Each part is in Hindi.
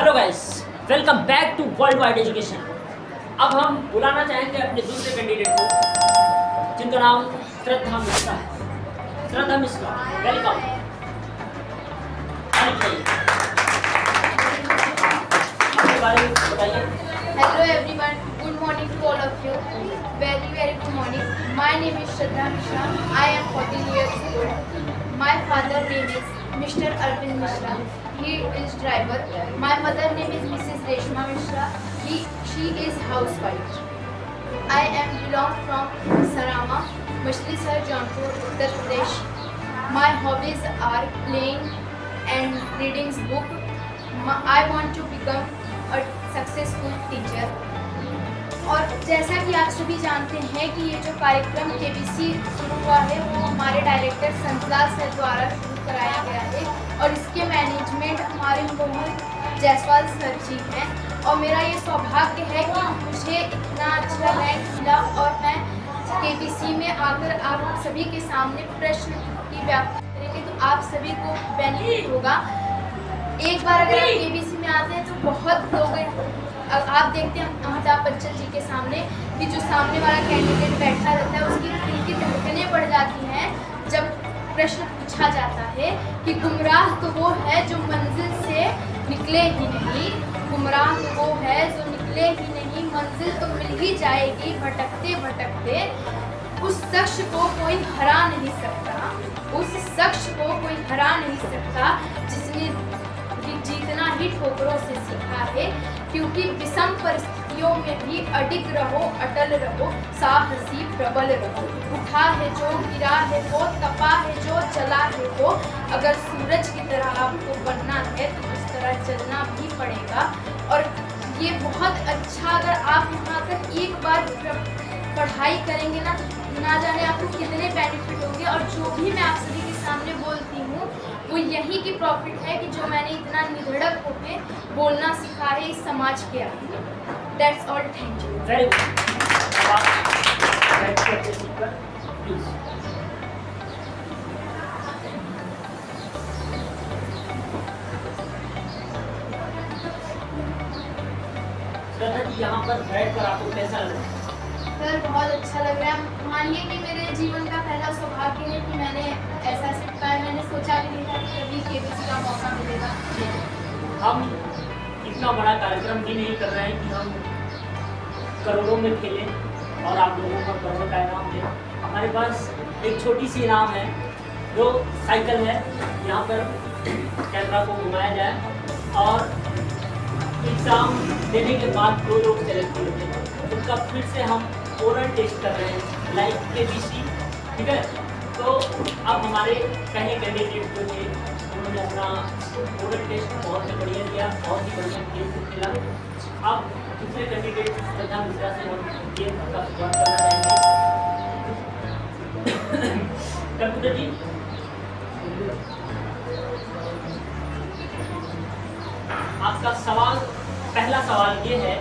Hello guys, welcome back to world wide education. अब हम बुलाना चाहेंगे अपने दूसरे कैंडिडेट को, जिनका नाम श्रद्धा मिश्रा है। श्रद्धा मिश्रा, वेलकम। अपने बारे में बताइए। Hello everyone, good morning to all of you. Very good morning. My name is Shraddha Mishra. I am 14 years old. My father name is Mr. Arvind Mishra. He is driver. My mother name is Mrs. Reshma Mishra. She is housewife. I am belong from Sarama, Machlisar, Jaunpur, Uttar Pradesh. My hobbies are playing and reading book. I want to become a successful teacher. और जैसा कि आप सभी जानते हैं कि ये जो कार्यक्रम केबीसी शुरू हुआ है वो हमारे डायरेक्टर संतलाल सर द्वारा शुरू कराया गया है और इसके मैनेजमेंट हमारे मोहन जायसवाल सर जी हैं। और मेरा ये सौभाग्य है कि मुझे इतना अच्छा रैंक मिला और मैं केबीसी में आकर आप सभी के सामने प्रश्न की व्याख्या करेंगे तो आप सभी को बेनिफिट होगा। एक बार अगर आप केबीसी में आते हैं तो बहुत लोग आप देखते हैं अमिताभ बच्चन जी के सामने कि जो सामने वाला कैंडिडेट बैठा रहता है उसकी दिल की धड़कनें बढ़ जाती हैं जब प्रश्न पूछा जाता है कि गुमराह तो वो है जो मंजिल से निकले ही नहीं, गुमराह तो वो है जो निकले ही नहीं, मंजिल तो मिल ही जाएगी भटकते भटकते। उस शख्स को कोई हरा नहीं सकता, उस शख्स को कोई हरा नहीं सकता जिसने जीतना ही ठोकरों से सीखा है। क्योंकि विषम परिस्थितियों में भी अडिग रहो, अटल रहो, साहसी प्रबल रहो। उठा है जो, गिरा है वो, तपा है जो, जला है वो। अगर सूरज की तरह आपको बनना है तो उस तरह जलना भी पड़ेगा। और ये बहुत अच्छा, अगर आप यहाँ पर एक बार पढ़ाई करेंगे ना तो ना जाने आपको कितने बेनिफिट होंगे। और जो भी मैं आप सभी के सामने बोलती हूँ वो यही की प्रॉफिट है कि जो मैंने इतना निधड़क होकर बोलना सीखा है इस समाज के आगे। That's all, thank you. Very good. Shraddha ji, यहाँ पर बैठकर आपको कैसा लग रहा है? सर बहुत अच्छा लग रहा है। मानिए कि मेरे जीवन का पहला सौभाग्य है कि मैंने ऐसा सीखा है। मैंने सोचा भी नहीं था कि कभी केबीसी का मौका मिलेगा। हम इतना बड़ा कार्यक्रम भी नहीं कर रहे हैं कि हम करोड़ों में खेलें और आप लोगों को करोड़ों का इनाम दें। हमारे पास एक छोटी सी इनाम है जो साइकिल है। यहाँ पर कैमरा को घुमाया जाए और एग्ज़ाम देने के बाद 2 लोग सेलेक्ट होते हैं, उनका फिर से हम ओरल टेस्ट कर रहे हैं लाइक केबीसी, ठीक है। तो अब हमारे पहले कैंडिडेट जो थे उन्होंने अपना ओरल टेस्ट बहुत ही बढ़िया दिया, बहुत ही बढ़िया गेम खेला। अब दूसरे कैंडिडेट श्रद्धा मिश्रा से हम गेम का शुरुआत करना चाहेंगे। कंप्यूटर जी, आपका सवाल, पहला सवाल ये है,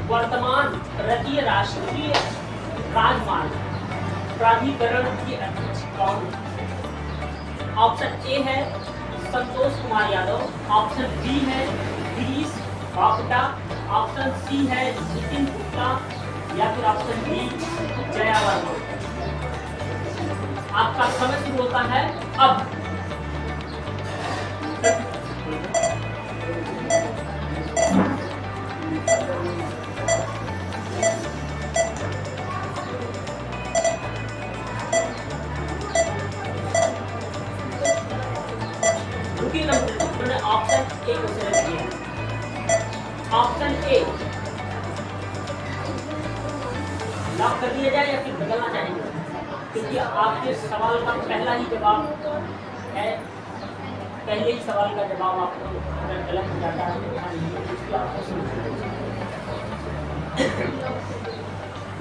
वर्तमान तृतीय राष्ट्रीय राजमार्ग प्राधिकरण की अध्यक्ष कौन है? ऑप्शन ए है संतोष कुमार यादव, ऑप्शन बी है गिरीश बापटा, ऑप्शन सी है नितिन गुप्ता या फिर ऑप्शन डी जया वर्मा। आपका समय शुरू होता है अब। ऑप्शन ए को सेलेक्ट किया। ऑप्शन ए लॉक कर दिया जाए या फिर बदलना चाहेंगे? क्योंकि आपके सवाल का पहला ही जवाब है, पहले ही सवाल का जवाब आपको अगर गलत हो जाता है तो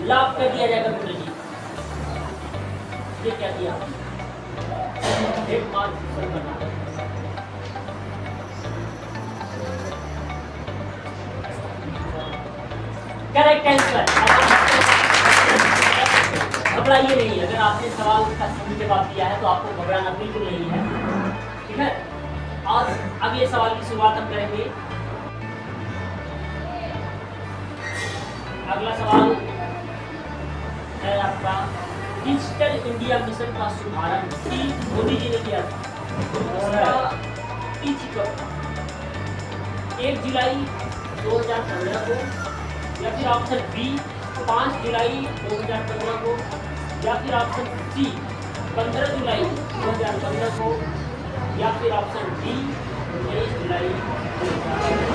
लॉक कर दिया जाएगा। गुरु जी, ये क्या किया? एक मार्क शुरू करना। Correct answer. घबराइए नहीं, अगर आपने सवाल का सही जवाब दिया है तो आपको घबराना बिल्कुल नहीं है, ठीक है। और अब ये सवाल की शुरुआत हम करेंगे अगला सवाल है आपका, डिजिटल इंडिया मिशन का शुभारंभ की मोदी जी ने किया था, उसका तिथि कब था? 1 जुलाई 2015 को, या फिर ऑप्शन बी 5 जुलाई 2015 को, या फिर ऑप्शन सी 15 जुलाई 2015 को, या फिर ऑप्शन डी 19 जुलाई 2015।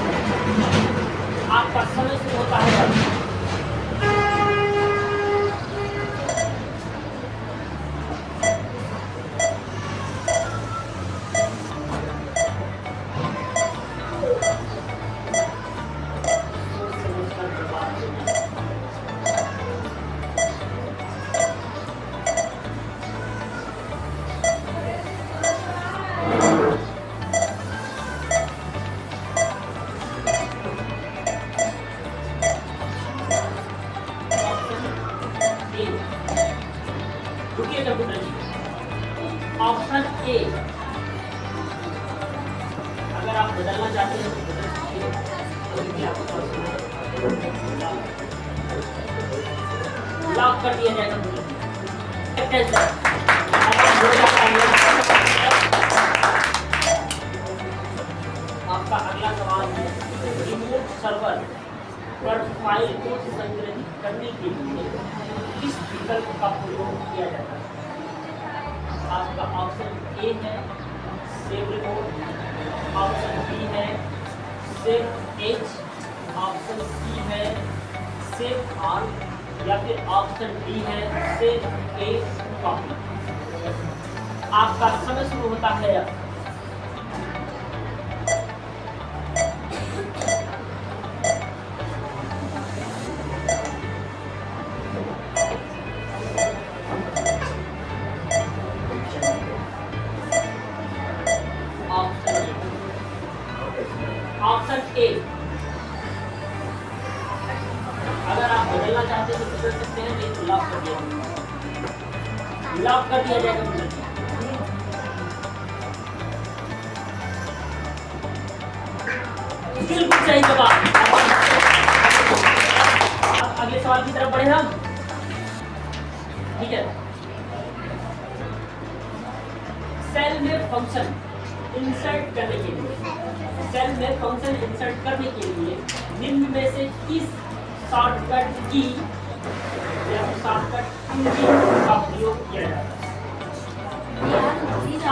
आपका समय शुरू होता है। ऑप्शन ए, अगर आप बदलना चाहते हैं तो बदल सकते हैं, लॉक कर दिया जाएगा। आपका अगला सवाल है, रिमोट सर्वर पर फाइल को संग्रहित करने के लिए किस विकल्प का प्रयोग किया जाता है? आपका ऑप्शन ए है सेव रिमोट, ऑप्शन बी है सेव एज, ऑप्शन सी है सेव आर, या फिर ऑप्शन डी है सेव ए कॉपी। आपका समय शुरू होता है अब। ऑप्शन ए, अगर आप बदलना चाहते हैं तो बदल सकते हैं, नहीं तो लॉक कर दिया जाएगा। लॉक कर दिया जाएगा। बिल्कुल सही जवाब। अब अगले सवाल की तरफ बढ़े हम, ठीक है। सेल में फंक्शन इंसर्ट करने के लिए, सेल में फंक्शन इंसर्ट करने के लिए निम्न में से किस शॉर्टकट की या शॉर्टकट कुंजी का प्रयोग किया जाता है?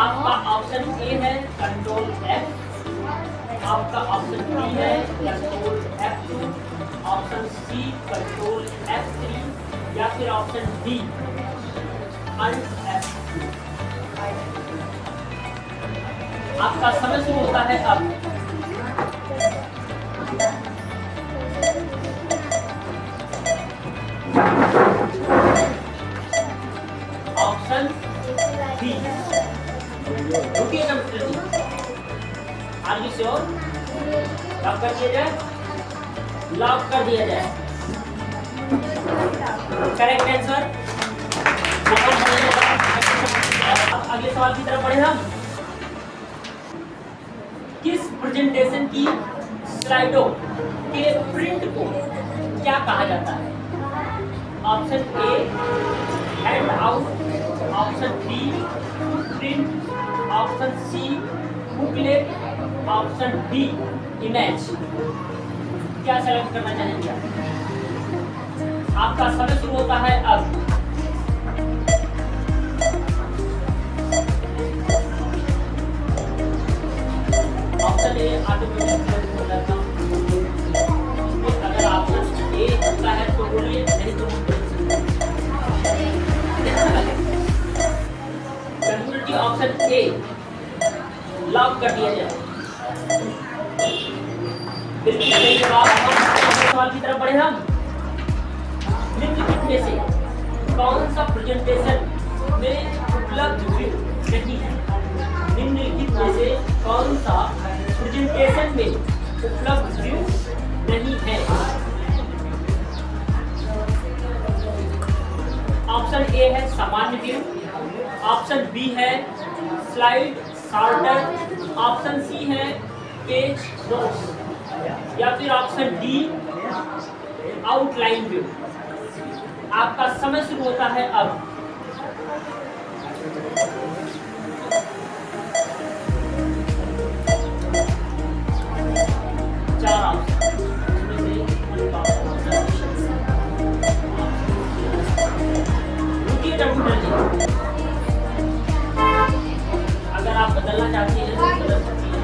आपका ऑप्शन ए है कंट्रोल F, आपका ऑप्शन बी है control F2, option C control F3, या फिर ऑप्शन डी अल्ट F2। आपका समय शुरू होता है अब। ऑप्शन बी, रुकिएगा मित्र जी, आर यू श्योर? लॉक कर दिया जाए? लॉक कर दिया जाए। Correct answer. अगले सवाल की तरफ बढ़े हम। किस प्रेजेंटेशन की स्लाइडों के प्रिंट को क्या कहा जाता है? Option A hand out, option B print, option C booklet, option D image. क्या सेलेक्ट करना चाहेंगे आप? आपका समय शुरू होता है अब। ऑप्शन ए ऑटोमेटिक हो जाता है। अगर ऑप्शन ए होता है तो बोलिए, नहीं तो कम्युनिटी ऑप्शन ए लॉक कर दिया जाए। बिल्कुल सही जवाब। सवाल की तरफ बढ़े हम। निम्नलिखित में से कौन सा प्रेजेंटेशन में उपलब्ध नहीं है? निम्नलिखित में से कौन सा प्रेजेंटेशन में उपलब्ध व्यू नहीं है? ऑप्शन ए है सामान्य व्यू, ऑप्शन बी है स्लाइड सॉर्टर, ऑप्शन सी है पेज नोट्स, या फिर ऑप्शन डी आउटलाइन व्यू। आपका समय शुरू होता है अब। चार ऑप्शन, इसमें से रुकिए कंप्यूटर जी, अगर आप बदलना चाहती हैं तो बदल सकती हैं।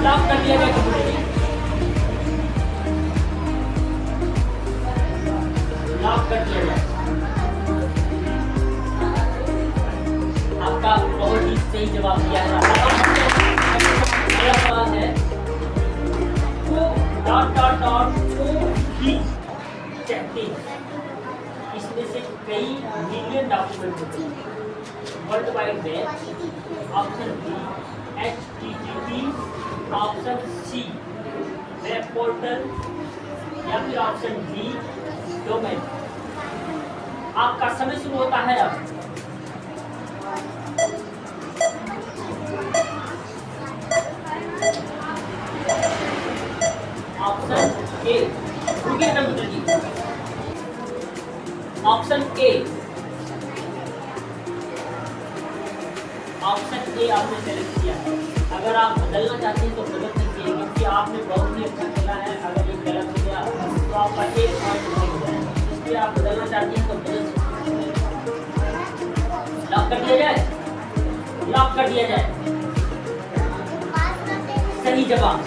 लॉक कर दिया गया कंप्यूटर जी, लॉक कर दिया गया। आपका बहुत ही सही जवाब दिया है। अगला सवाल है वो डॉट डॉट डॉट को ही कहते हैं। इसमें से कई मिलियन डॉक्यूमेंट होते हैं। World wide web, option B HTTP, option C web portal, या फिर ऑप्शन डी डोमेन। आपका समय शुरू होता है अब। ऑप्शन ए, रुकिए computer ji, option A, option A आपने सेलेक्ट किया है। अगर आप बदलना चाहते हैं तो बदल सकते हैं, क्योंकि आपने बहुत ही अच्छा खेला है। अगर ये गलत हो गया तो आपका एक पॉइंट नहीं हो जाएगा, इसलिए आप बदलना चाहते हैं तो बदल सकते हैं। लॉक कर दिया जाए, लॉक कर दिया जाए। सही जवाब